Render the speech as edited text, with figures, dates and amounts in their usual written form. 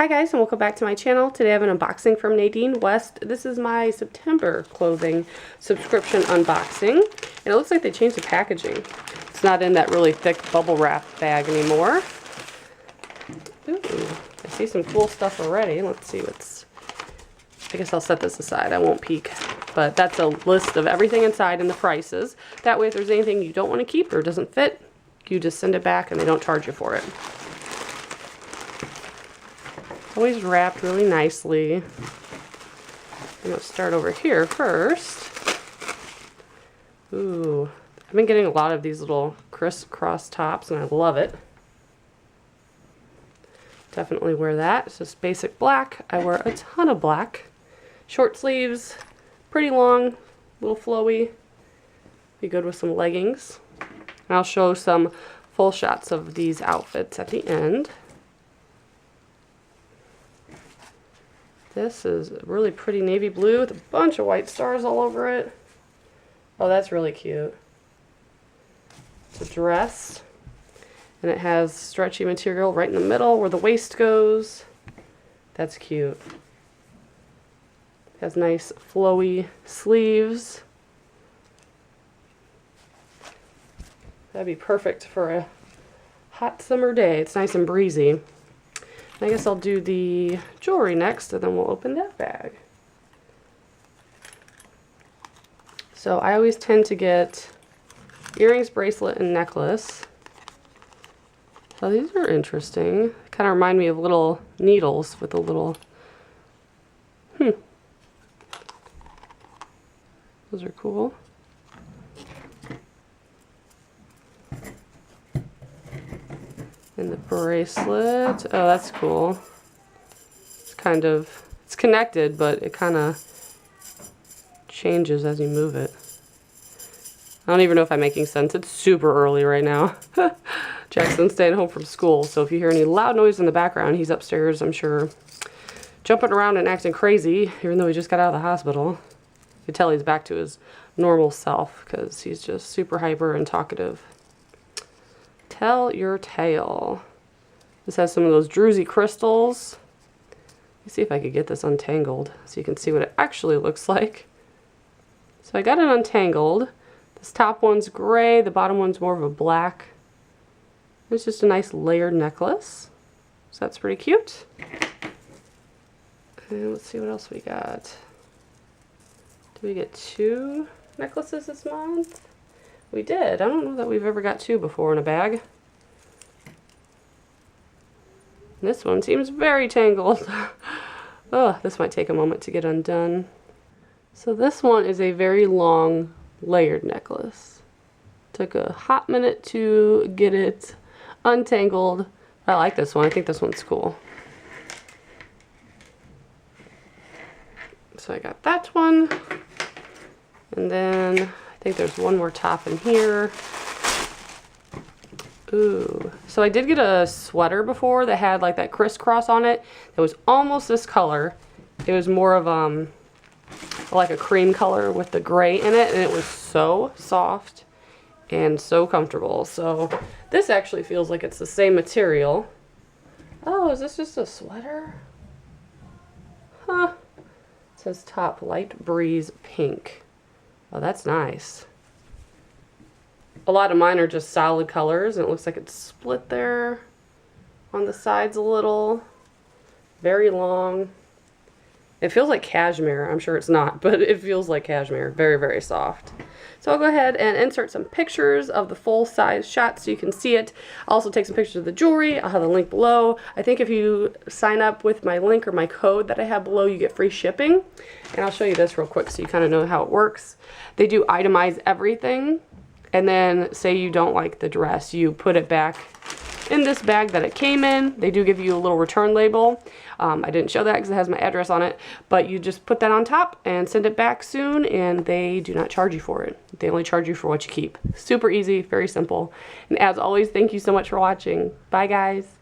Hi guys, and welcome back to my channel. Today I have an unboxing from Nadine West. This is my September clothing subscription unboxing. And it looks like they changed the packaging. It's not in that really thick bubble wrap bag anymore. Ooh, I see some cool stuff already. Let's see what's... I guess I'll set this aside. I won't peek. But that's a list of everything inside and the prices. That way if there's anything you don't want to keep or doesn't fit, you just send it back and they don't charge you for it. Always wrapped really nicely. I'm going to start over here first. Ooh, I've been getting a lot of these little crisscross tops and I love it. Definitely wear that. It's just basic black. I wear a ton of black. Short sleeves, pretty long, a little flowy. Be good with some leggings. And I'll show some full shots of these outfits at the end. This is really pretty navy blue with a bunch of white stars all over it. Oh, that's really cute. It's a dress, and it has stretchy material right in the middle where the waist goes. That's cute. It has nice flowy sleeves. That'd be perfect for a hot summer day. It's nice and breezy. I guess I'll do the jewelry next, and then we'll open that bag. So I always tend to get earrings, bracelet, and necklace. So these are interesting. Kind of remind me of little needles with a little... Those are cool. And the bracelet. Oh, that's cool. It's kind of, it's connected, but it kind of changes as you move it. I don't even know if I'm making sense. It's super early right now. Jackson's staying home from school, so if you hear any loud noise in the background, he's upstairs, I'm sure, jumping around and acting crazy, even though he just got out of the hospital. You can tell he's back to his normal self because he's just super hyper and talkative. Tell your tale. This has some of those druzy crystals. Let me see if I could get this untangled so you can see what it actually looks like. So I got it untangled. This top one's gray, the bottom one's more of a black. It's just a nice layered necklace. So that's pretty cute. And let's see what else we got. Did we get 2 necklaces this month? We did. I don't know that we've ever got 2 before in a bag. This one seems very tangled. Oh, this might take a moment to get undone. So this one is a very long layered necklace. Took a hot minute to get it untangled. I like this one. I think this one's cool. So I got that one. And then I think there's one more top in here. Ooh. So I did get a sweater before that had like that crisscross on it. It was almost this color. It was more of like a cream color with the gray in it, and it was so soft and so comfortable. So this actually feels like it's the same material. Oh, is this just a sweater? Huh. It says top light breeze pink. Oh, that's nice. A lot of mine are just solid colors, and it looks like it's split there on the sides a little. Very long. It feels like cashmere. I'm sure it's not, but it feels like cashmere. Very, very soft. So I'll go ahead and insert some pictures of the full size shot so you can see it. I'll also take some pictures of the jewelry. I'll have the link below. I think if you sign up with my link or my code that I have below, you get free shipping. And I'll show you this real quick so you kind of know how it works. They do itemize everything. And then say you don't like the dress, you put it back in this bag that it came in. They do give you a little return label. I didn't show that because it has my address on it, but you just put that on top and send it back soon, and they do not charge you for it. They only charge you for what you keep. Super easy, very simple. And as always, thank you so much for watching. Bye guys.